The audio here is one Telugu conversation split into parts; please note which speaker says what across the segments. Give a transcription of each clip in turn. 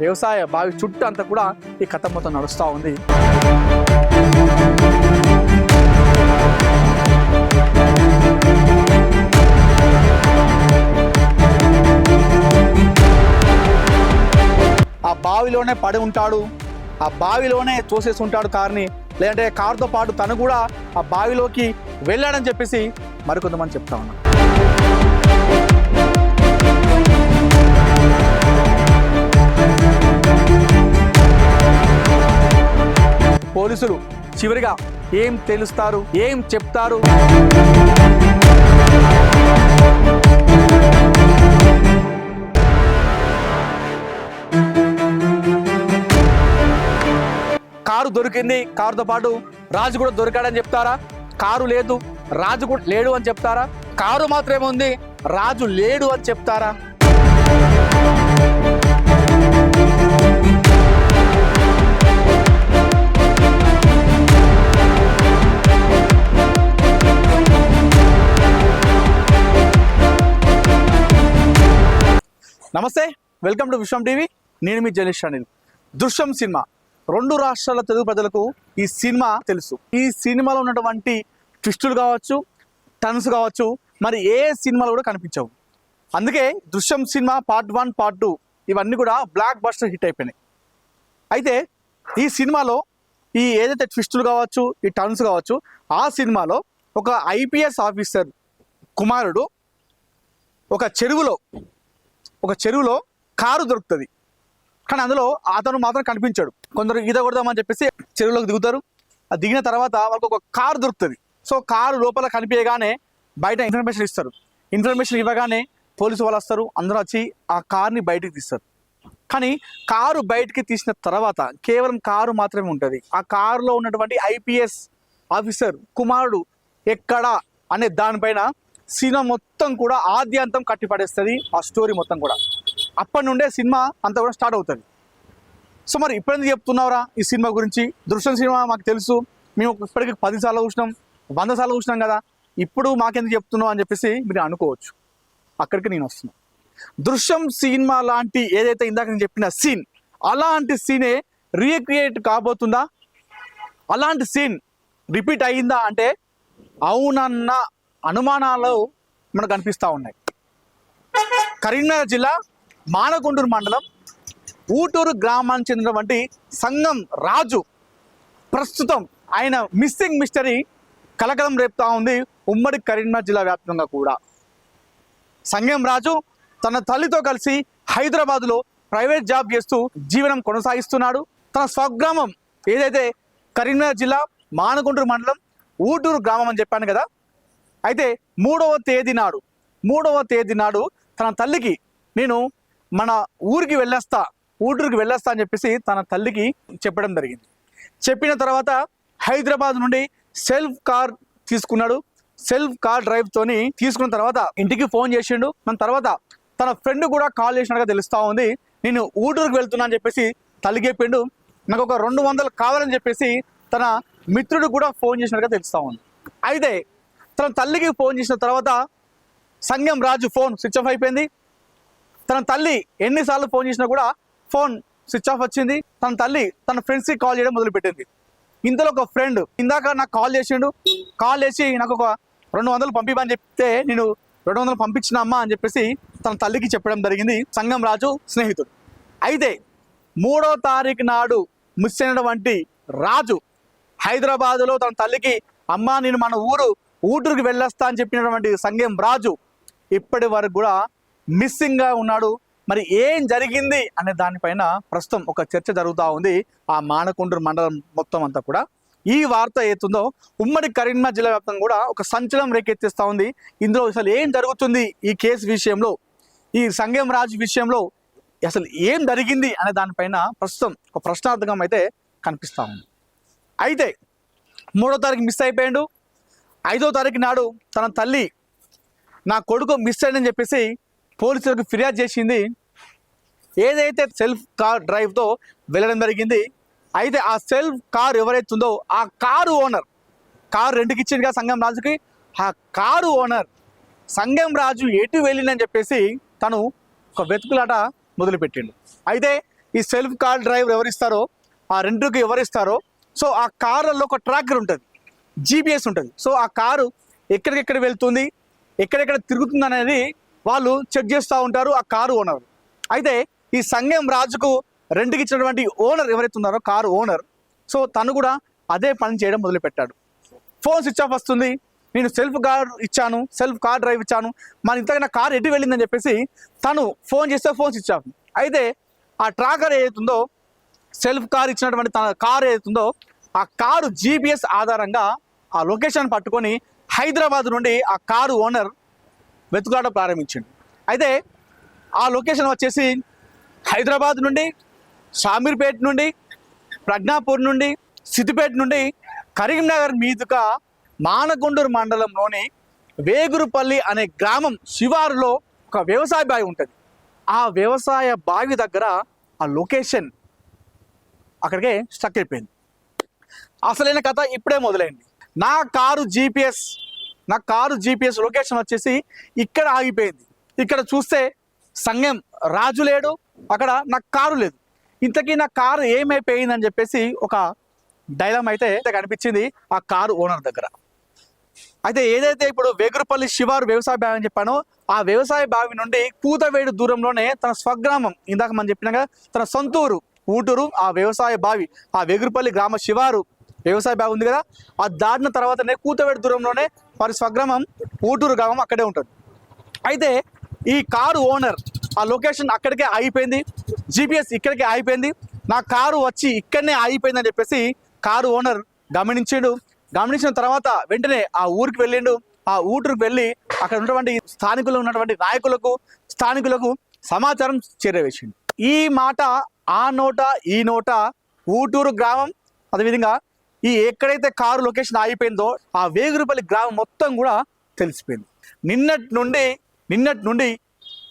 Speaker 1: వ్యవసాయ బావి చుట్టూ అంతా కూడా ఈ కథ మొత్తం నడుస్తూ ఉంది. ఆ బావిలోనే పడి ఉంటాడు, ఆ బావిలోనే తోసేసి ఉంటాడు కార్ని, లేదంటే కారుతో పాటు తను కూడా ఆ బావిలోకి వెళ్ళాడని చెప్పేసి మరికొంతమంది చెప్తా ఉన్నారు. పోలీసులు చివరిగా ఏం తెలుస్తారు, ఏం చెప్తారు? కారు దొరికింది, కారుతో పాటు రాజు కూడా దొరికాడని చెప్తారా? కారు లేదు, రాజు కూడా లేడు అని చెప్తారా? కారు మాత్రమే ఉంది, రాజు లేడు అని చెప్తారా? నమస్తే, వెల్కమ్ టు విశ్వం టీవీ. నేను మీ జర్నలిస్ట్ అనిల్. దృశ్యం సినిమా రెండు రాష్ట్రాల తెలుగు ప్రజలకు ఈ సినిమా తెలుసు. ఈ సినిమాలో ఉన్నటువంటి ట్విస్టులు కావచ్చు, టర్న్స్ కావచ్చు, మరి ఏ సినిమాలో కూడా కనిపించవు. అందుకే దృశ్యం సినిమా పార్ట్ 1, పార్ట్ 2 ఇవన్నీ కూడా బ్లాక్ బస్టర్ హిట్ అయిపోయినాయి. అయితే ఈ సినిమాలో ఈ ఏదైతే ట్విస్టులు కావచ్చు, ఈ టర్న్స్ కావచ్చు, ఆ సినిమాలో ఒక IPS ఆఫీసర్ కుమారుడు ఒక చెరువులో కారు దొరుకుతుంది. కానీ అందులో అతను మాత్రం కనిపించాడు. కొందరు ఈత కొడదామని చెప్పేసి చెరువులోకి దిగుతారు. అది దిగిన తర్వాత వాళ్ళకి ఒక కారు దొరుకుతుంది. సో కారు లోపల కనిపించగానే బయట ఇన్ఫర్మేషన్ ఇస్తారు. ఇన్ఫర్మేషన్ ఇవ్వగానే పోలీసు వాళ్ళు వస్తారు. అందరూ వచ్చి ఆ కార్ని బయటికి తీస్తారు. కానీ కారు బయటికి తీసిన తర్వాత కేవలం కారు మాత్రమే ఉంటుంది. ఆ కారులో ఉన్నటువంటి IPS ఆఫీసర్ కుమారుడు ఎక్కడా అనే దానిపైన సినిమా మొత్తం కూడా ఆద్యంతం కట్టిపడేస్తుంది. ఆ స్టోరీ మొత్తం కూడా అప్పటి నుండే సినిమా అంతా కూడా స్టార్ట్ అవుతుంది. సో మరి ఇప్పుడెందుకు చెప్తున్నావురా ఈ సినిమా గురించి? దృశ్యం సినిమా మాకు తెలుసు, మేము ఇప్పటికీ 10 సార్లు చూసినాం, 100 సార్లు చూసినాం కదా, ఇప్పుడు మాకెందుకు చెప్తున్నావు అని చెప్పేసి మీరు అనుకోవచ్చు. అక్కడికి నేను వస్తున్నాను. దృశ్యం సినిమా లాంటి ఏదైతే ఇందాక నేను చెప్పిన సీన్, అలాంటి సీనే రీక్రియేట్ కాబోతుందా? అలాంటి సీన్ రిపీట్ అయ్యిందా అంటే అవునన్న అనుమానాలు మనకు కనిపిస్తూ ఉన్నాయి. కరీంనగర్ జిల్లా మానకొండూరు మండలం ఊటూరు గ్రామానికి చెందినటువంటి సంగం రాజు ప్రస్తుతం ఆయన మిస్సింగ్ మిస్టరీ కలకలం రేపుతా ఉంది ఉమ్మడి కరీంనగర్ జిల్లా వ్యాప్తంగా కూడా. సంగం రాజు తన తల్లితో కలిసి హైదరాబాద్లో ప్రైవేట్ జాబ్ చేస్తూ జీవనం కొనసాగిస్తున్నాడు. తన స్వగ్రామం ఏదైతే కరీంనగర్ జిల్లా మానకొండూరు మండలం ఊటూరు గ్రామం అని చెప్పాను కదా, అయితే 3వ తేదీ నాడు తన తల్లికి నేను మన ఊరికి వెళ్ళేస్తా, ఊటూరుకి వెళ్ళేస్తా అని చెప్పేసి తన తల్లికి చెప్పడం జరిగింది. చెప్పిన తర్వాత హైదరాబాద్ నుండి సెల్ఫ్ కార్ తీసుకున్నాడు. సెల్ఫ్ కార్ డ్రైవ్తోని తీసుకున్న తర్వాత ఇంటికి ఫోన్ చేసిండు. మన తర్వాత తన ఫ్రెండ్ కూడా కాల్ చేసినట్టుగా తెలుస్తూ ఉంది. నేను ఊటూరుకి వెళ్తున్నా అని చెప్పేసి తల్లికి చెప్పిండు. నాకు ఒక 200 కావాలని చెప్పేసి తన మిత్రుడు కూడా ఫోన్ చేసినట్టుగా తెలుస్తూ ఉంది. అయితే తన తల్లికి ఫోన్ చేసిన తర్వాత సంగం రాజు ఫోన్ స్విచ్ ఆఫ్ అయిపోయింది. తన తల్లి ఎన్నిసార్లు ఫోన్ చేసినా కూడా ఫోన్ స్విచ్ ఆఫ్ వచ్చింది. తన తల్లి తన ఫ్రెండ్స్కి కాల్ చేయడం మొదలుపెట్టింది. ఇందులో ఒక ఫ్రెండ్ ఇందాక నాకు కాల్ చేసిండు. కాల్ చేసి నాకు ఒక 200 పంపిమని చెప్తే నేను 200 పంపించిన అమ్మా అని చెప్పేసి తన తల్లికి చెప్పడం జరిగింది సంగం రాజు స్నేహితుడు. అయితే 3వ తారీఖు నాడు మిస్ అయినటువంటి రాజు హైదరాబాదులో తన తల్లికి అమ్మా నేను మన ఊటూరుకి వెళ్ళొస్తా అని చెప్పినటువంటి సంగం రాజు ఇప్పటి వరకు కూడా మిస్సింగ్గా ఉన్నాడు. మరి ఏం జరిగింది అనే దానిపైన ప్రస్తుతం ఒక చర్చ జరుగుతూ ఉంది ఆ మానకొండూరు మండలం మొత్తం అంతా కూడా. ఈ వార్త ఏతుందో ఉమ్మడి కరీంనగర్ జిల్లా వ్యాప్తంగా కూడా ఒక సంచలనం రేకెత్తిస్తూ ఉంది. ఇందులో అసలు ఏం జరుగుతుంది ఈ కేసు విషయంలో, ఈ సంగం రాజు విషయంలో అసలు ఏం జరిగింది అనే దానిపైన ప్రస్తుతం ఒక ప్రశ్నార్థకం అయితే కనిపిస్తూ ఉంది. అయితే 3వ తారీఖు మిస్ అయిపోయాడు. 5వ తారీఖు నాడు తన తల్లి నా కొడుకు మిస్ అయ్యిందని చెప్పేసి పోలీసులకు ఫిర్యాదు చేసింది. ఏదైతే సెల్ఫ్ కార్ డ్రైవ్తో వెళ్ళడం జరిగింది. అయితే ఆ సెల్ఫ్ కార్ ఎవరైతే ఉందో ఆ కారు ఓనర్, కారు రెంట్కి ఇచ్చిందిగా సంగం రాజుకి, ఆ కారు ఓనర్ సంగం రాజు ఎటు వెళ్ళిందని చెప్పేసి తను ఒక వెతుకులాట మొదలుపెట్టిండు. అయితే ఈ సెల్ఫ్ కార్ డ్రైవర్ ఎవరిస్తారో, ఆ రెంట్కి ఎవరిస్తారో, సో ఆ కార్లలో ఒక ట్రాకర్ ఉంటుంది, GPS ఉంటుంది. సో ఆ కారు ఎక్కడికెక్కడ వెళ్తుంది, ఎక్కడెక్కడ తిరుగుతుంది అనేది వాళ్ళు చెక్ చేస్తూ ఉంటారు ఆ కారు ఓనర్. అయితే ఈ సంగెం రాజుకు రెంట్కి ఇచ్చినటువంటి ఓనర్ ఎవరైతే ఉన్నారో, కారు ఓనర్, సో తను కూడా అదే పని చేయడం మొదలుపెట్టాడు. ఫోన్ స్విచ్ ఆఫ్ వస్తుంది, నేను సెల్ఫ్ కార్ డ్రైవ్ ఇచ్చాను, మన ఇంతకన్నా కార్ ఎటు వెళ్ళిందని చెప్పేసి తను ఫోన్ చేస్తే ఫోన్ స్విచ్ ఆఫ్. అయితే ఆ ట్రాకర్ ఏదైతుందో, సెల్ఫ్ కార్ ఇచ్చినటువంటి తన కార్ ఏదైతుందో, ఆ కారు GPS ఆధారంగా ఆ లొకేషన్ పట్టుకొని హైదరాబాద్ నుండి ఆ కారు ఓనర్ వెతుకులాట ప్రారంభించిండు. అయితే ఆ లొకేషన్ వచ్చేసి హైదరాబాద్ నుండి, షామీర్పేట నుండి, ప్రజ్ఞాపూర్ నుండి, సిద్దిపేట నుండి కరీంనగర్ మీదుగా మానకొండూరు మండలంలోని వేగురుపల్లి అనే గ్రామం శివారులో ఒక వ్యవసాయ బావి ఉంటుంది. ఆ వ్యవసాయ బావి దగ్గర ఆ లొకేషన్ అక్కడికే స్టక్ అయిపోయింది. అసలైన కథ ఇప్పుడే మొదలైంది. నా కారు GPS లొకేషన్ వచ్చేసి ఇక్కడ ఆగిపోయింది. ఇక్కడ చూస్తే సంగెం రాజు లేడు, అక్కడ నా కారు లేదు. ఇంతకీ నా కారు ఏమైపోయిందని చెప్పేసి ఒక డైలమా అయితే కనిపించింది ఆ కారు ఓనర్ దగ్గర. అయితే ఏదైతే ఇప్పుడు వేగురుపల్లి శివారు వ్యవసాయ బావి అని చెప్పానో, ఆ వ్యవసాయ బావి నుండి కూతవేడు దూరంలోనే తన స్వగ్రామం, ఇందాక మనం చెప్పినాక తన సొంతూరు ఊటూరు, ఆ వ్యవసాయ బావి, ఆ వేగురుపల్లి గ్రామ శివారు వ్యవసాయ బావి ఉంది కదా, అది దాటిన తర్వాతనే కూతవేడు దూరంలోనే వారి స్వగ్రామం ఊటూరు గ్రామం అక్కడే ఉంటుంది. అయితే ఈ కారు ఓనర్ ఆ లొకేషన్ అక్కడికే ఆగిపోయింది, GPS ఇక్కడికే ఆగిపోయింది, నా కారు వచ్చి ఇక్కడనే ఆగిపోయిందని చెప్పేసి కారు ఓనర్ గమనించిన తర్వాత వెంటనే ఆ ఊరికి వెళ్ళిండు. ఆ ఊరికి వెళ్ళి అక్కడ ఉన్నటువంటి ఉన్నటువంటి స్థానికులకు సమాచారం చేరవేసిండు. ఈ మాట ఆ నోట ఈ నోట ఊటూరు గ్రామం, అదేవిధంగా ఈ ఎక్కడైతే కారు లొకేషన్ ఆగిపోయిందో ఆ వేగురుపల్లి గ్రామం మొత్తం కూడా తెలిసిపోయింది. నిన్నటి నుండి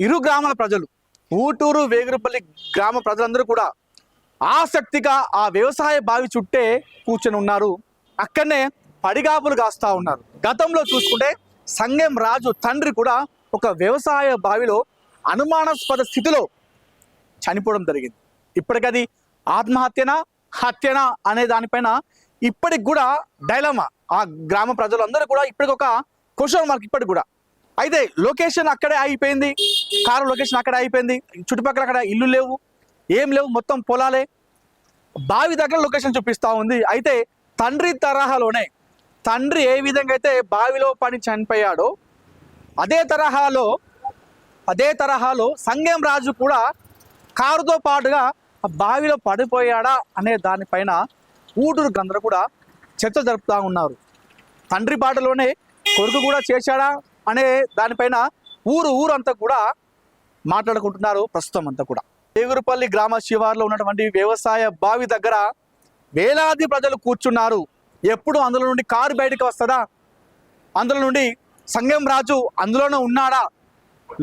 Speaker 1: ఇరు గ్రామాల ప్రజలు, ఊటూరు వేగురుపల్లి గ్రామ ప్రజలందరూ కూడా ఆసక్తిగా ఆ వ్యవసాయ బావి చుట్టే కూర్చొని ఉన్నారు. అక్కడనే పడిగాపులు కాస్తా ఉన్నారు. గతంలో చూసుకుంటే సంగెం రాజు తండ్రి కూడా ఒక వ్యవసాయ బావిలో అనుమానాస్పద స్థితిలో చనిపోవడం జరిగింది. ఇప్పటికది ఆత్మహత్యనా హత్యనా అనే దానిపైన ఇప్పటికి కూడా డైలమా. ఆ గ్రామ ప్రజలందరూ కూడా ఇప్పటికి ఒక క్వశ్చన్ మార్క్ ఇప్పటికి కూడా. అయితే లొకేషన్ అక్కడే ఆగిపోయింది, కారు లొకేషన్ అక్కడే అయిపోయింది, చుట్టుపక్కల అక్కడ ఇల్లు లేవు, ఏం లేవు, మొత్తం పొలాలే. బావి దగ్గర లొకేషన్ చూపిస్తూ ఉంది. అయితే తండ్రి ఏ విధంగా అయితే బావిలో పడి చనిపోయాడో అదే తరహాలో సంగెం రాజు కూడా కారుతో పాటుగా ఆ బావిలో పడిపోయాడా అనే దానిపైన ఊటూరు అందరూ కూడా చర్చ జరుపుతూ ఉన్నారు. తండ్రి పాటలోనే కొడుకు కూడా చేశాడా అనే దానిపైన ఊరు అంతా కూడా మాట్లాడుకుంటున్నారు ప్రస్తుతం అంతా కూడా. వేగురుపల్లి గ్రామ శివారులో ఉన్నటువంటి వ్యవసాయ బావి దగ్గర వేలాది ప్రజలు కూర్చున్నారు. ఎప్పుడు అందులో నుండి కారు బయటకు వస్తుందా, అందులో నుండి సంగెం రాజు అందులోనే ఉన్నాడా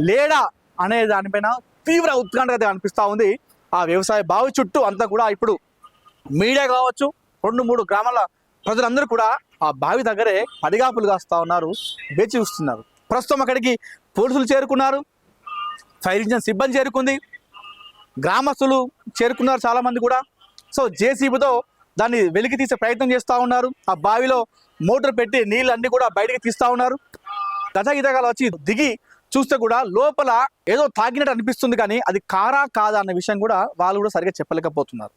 Speaker 1: లేడా అనే దానిపైన తీవ్ర ఉత్కంఠత అనిపిస్తూ ఉంది. ఆ వ్యవసాయ బావి చుట్టూ అంతా కూడా ఇప్పుడు మీడియా కావచ్చు, 2-3 గ్రామాల ప్రజలందరూ కూడా ఆ బావి దగ్గరే పడిగాపులు కాస్తా ఉన్నారు, వేచి చూస్తున్నారు. ప్రస్తుతం అక్కడికి పోలీసులు చేరుకున్నారు, ఫైర్ ఇంజిన్ సిబ్బంది చేరుకుంది, గ్రామస్తులు చేరుకున్నారు చాలామంది కూడా. సో JCBతో దాన్ని వెలికి తీసే ప్రయత్నం చేస్తూ ఉన్నారు. ఆ బావిలో మోటార్ పెట్టి నీళ్ళన్నీ కూడా బయటకు తీస్తూ ఉన్నారు. గజగీతగాలు వచ్చి దిగి చూస్తే కూడా లోపల ఏదో తాగినట్టు అనిపిస్తుంది, కానీ అది కారా కాదా అన్న విషయం కూడా వాళ్ళు కూడా సరిగ్గా చెప్పలేకపోతున్నారు.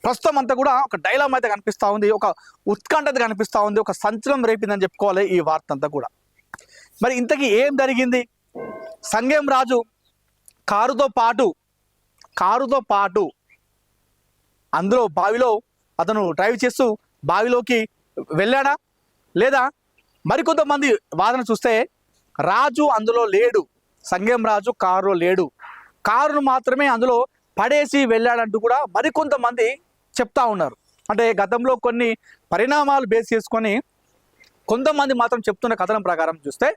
Speaker 1: ప్రస్తుతం అంతా కూడా ఒక డైలామ్ అయితే కనిపిస్తూ ఉంది, ఒక ఉత్కంఠత కనిపిస్తూ ఉంది, ఒక సంచలనం రేపిందని చెప్పుకోవాలి ఈ వార్త అంతా కూడా. మరి ఇంతకీ ఏం జరిగింది? సంగెం రాజు కారుతో పాటు అందులో బావిలో అతను డ్రైవ్ చేస్తూ బావిలోకి వెళ్ళాడా లేదా? మరికొంతమంది వాదన చూస్తే రాజు అందులో లేడు, సంగెం రాజు కారులో లేడు, కారును మాత్రమే అందులో పడేసి వెళ్ళాడంటూ కూడా మరికొంతమంది చెప్తా ఉన్నారు. అంటే గతంలో కొన్ని పరిణామాలు బేస్ చేసుకొని కొంతమంది మాత్రం చెప్తున్న కథనం ప్రకారం చూస్తే,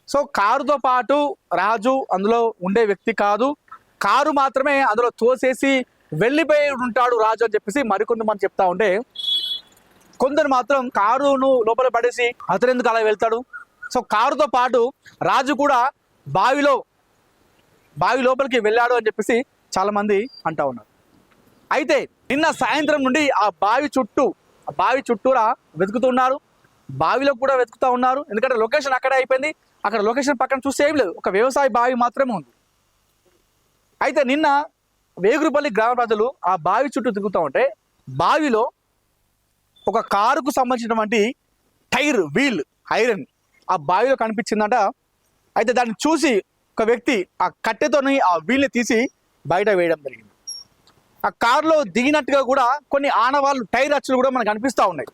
Speaker 1: సో కారుతో పాటు రాజు అందులో ఉండే వ్యక్తి కాదు, కారు మాత్రమే అందులో తోసేసి వెళ్ళిపోయి ఉంటాడు రాజు అని చెప్పేసి మరికొంతమంది చెప్తా ఉంటే, కొందరు మాత్రం కారును లోపల పడేసి అతను ఎందుకు అలా వెళ్తాడు, సో కారుతో పాటు రాజు కూడా బావి లోపలికి వెళ్ళాడు అని చెప్పేసి చాలా మంది అంటా ఉన్నారు. అయితే నిన్న సాయంత్రం నుండి ఆ బావి చుట్టూరా వెతుకుతున్నారు. బావిలో కూడా వెతుకుతూ ఉన్నారు. ఎందుకంటే లొకేషన్ అక్కడే అయిపోయింది. అక్కడ లొకేషన్ పక్కన చూస్తే ఏం లేదు, ఒక వ్యవసాయ బావి మాత్రమే ఉంది. అయితే నిన్న వేగురుపల్లి గ్రామ ప్రజలు ఆ బావి చుట్టూ తిరుగుతూ ఉంటే బావిలో ఒక కారుకు సంబంధించినటువంటి టైర్ వీల్ ఐరన్ ఆ బావిలో కనిపించిందట. అయితే దాన్ని చూసి ఒక వ్యక్తి ఆ కట్టెతోని ఆ వీల్ని తీసి బయట వేయడం జరిగింది. ఆ కారులో దిగినట్టుగా కూడా కొన్ని ఆనవాళ్ళు టైర్ అచ్చులు కూడా మనకు కనిపిస్తూ ఉన్నాయి.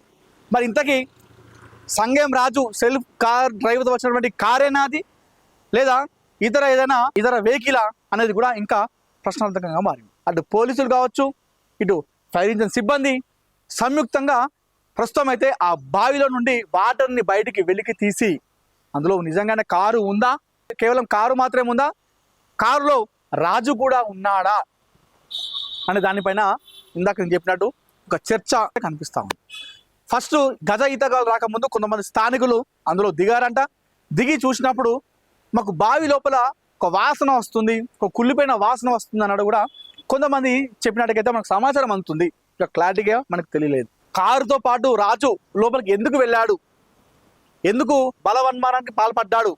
Speaker 1: మరి ఇంతకీ సంగం రాజు సెల్ఫ్ కార్ డ్రైవర్తో వచ్చినటువంటి కారేనా అది, లేదా ఇతర వెహికలా అనేది కూడా ఇంకా ప్రశ్నార్థకంగా మారింది. అటు పోలీసులు కావచ్చు, ఇటు ఫైర్ ఇంజిన్ సిబ్బంది సంయుక్తంగా ప్రస్తుతం అయితే ఆ బావిలో నుండి వాటర్ని బయటికి వెలికి తీసి అందులో నిజంగానే కారు ఉందా, కేవలం కారు మాత్రమే ఉందా, కారులో రాజు కూడా ఉన్నాడా అనే దానిపైన ఇందాక నేను చెప్పినట్టు ఒక చర్చ కనిపిస్తా ఉంది. ఫస్ట్ గజ ఈతగాలు రాకముందు కొంతమంది స్థానికులు అందులో దిగారంట. దిగి చూసినప్పుడు మాకు బావి లోపల ఒక వాసన వస్తుంది, ఒక కుళ్ళిపోయిన వాసన వస్తుంది అన్నాడు కూడా కొంతమంది చెప్పినట్టుకైతే మనకు సమాచారం అందుతుంది. ఇక క్లారిటీగా మనకు తెలియలేదు. కారుతో పాటు రాజు లోపలికి ఎందుకు వెళ్ళాడు, ఎందుకు బలవన్మానానికి పాల్పడ్డాడు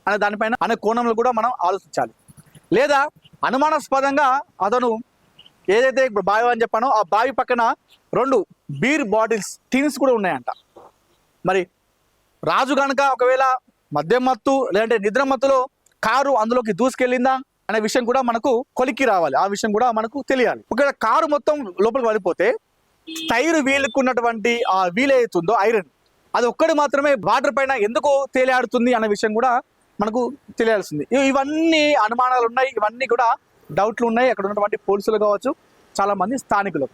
Speaker 1: అనే దానిపైన అనే కోణంలో కూడా మనం ఆలోచించాలి. లేదా అనుమానాస్పదంగా అతను ఏదైతే ఇప్పుడు బావి అని చెప్పానో ఆ బావి పక్కన 2 బీర్ బాటిల్స్ టిన్స్ కూడా ఉన్నాయంట. మరి రాజు కనుక ఒకవేళ మద్యం మత్తు లేదంటే నిద్ర మత్తులో కారు అందులోకి దూసుకెళ్ళిందా అనే విషయం కూడా మనకు కొలిక్కి రావాలి. ఆ విషయం కూడా మనకు తెలియాలి. ఒకవేళ కారు మొత్తం లోపలికి వెళ్ళిపోతే టైర్ వీలుకున్నటువంటి ఆ వీల్ అవుతుందో ఐరన్ అది ఒక్కటి మాత్రమే వాటర్ పైన ఎందుకు తేలియాడుతుంది అనే విషయం కూడా మనకు తెలియాల్సింది. ఇవన్నీ అనుమానాలు ఉన్నాయి, ఇవన్నీ కూడా డౌట్లు ఉన్నాయి. అక్కడ ఉన్నటువంటి పోలీసులు కావచ్చు, చాలా మంది స్థానికులు,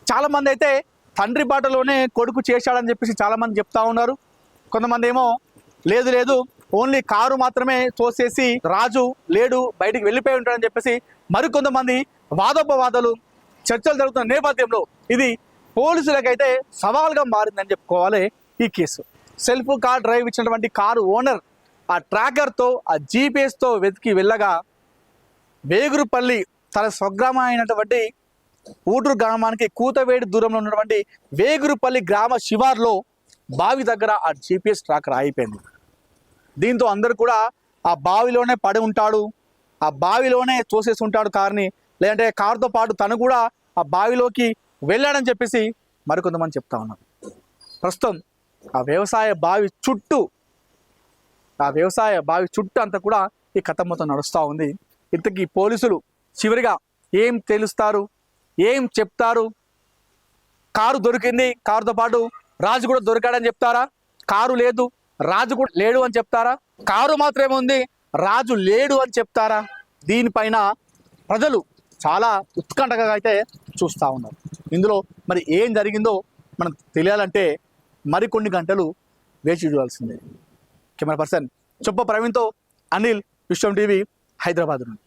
Speaker 1: చాలా మంది అయితే తండ్రి బాటలోనే కొడుకు చేశాడని చెప్పేసి చాలా మంది చెప్తా ఉన్నారు. కొంతమంది ఏమో లేదు ఓన్లీ కారు మాత్రమే తోసేసి రాజు లేడు బయటికి వెళ్ళిపోయి ఉంటాడని చెప్పేసి మరికొంతమంది వాదోపవాదాలు చర్చలు జరుగుతున్న నేపథ్యంలో ఇది పోలీసులకైతే సవాల్గా మారిందని చెప్పుకోవాలి. ఈ కేసు సెల్ఫ్ కార్ డ్రైవ్ ఇచ్చినటువంటి కారు ఓనర్ ఆ ట్రాకర్తో ఆ జీపీఎస్తో వెతికి వెళ్ళగా వేగురుపల్లి తన స్వగ్రామం అయినటువంటి ఊటూరు గ్రామానికి కూతవేడి దూరంలో ఉన్నటువంటి వేగురుపల్లి గ్రామ శివార్లో బావి దగ్గర ఆ జీపీఎస్ ట్రాకర్ ఆగిపోయింది. దీంతో అందరూ కూడా ఆ బావిలోనే పడి ఉంటాడు, ఆ బావిలోనే తోసేసి ఉంటాడు కార్ని, లేదంటే కారుతో పాటు తను కూడా ఆ బావిలోకి వెళ్ళాడని చెప్పేసి మరికొంతమంది చెప్తా ఉన్నారు. ప్రస్తుతం ఆ వ్యవసాయ బావి చుట్టూ అంతా కూడా ఈ కథ మొత్తం నడుస్తూ ఉంది. ఇంతకీ పోలీసులు చివరిగా ఏం తెలుస్తారు, ఏం చెప్తారు? కారు దొరికింది, కారుతో పాటు రాజు కూడా దొరికాడని చెప్తారా? కారు లేదు, రాజు కూడా లేడు అని చెప్తారా? కారు మాత్రమే ఉంది, రాజు లేడు అని చెప్తారా? దీనిపైన ప్రజలు చాలా ఉత్కంఠగా అయితే చూస్తూ ఉన్నారు. ఇందులో మరి ఏం జరిగిందో మనకు తెలియాలంటే మరికొన్ని గంటలు వేచి చూడాల్సిందే. కెమెరా పర్సన్ చొప్ప ప్రవీణ్తో అనిల్, విశ్వం టీవీ, హైదరాబాద్ నుండి.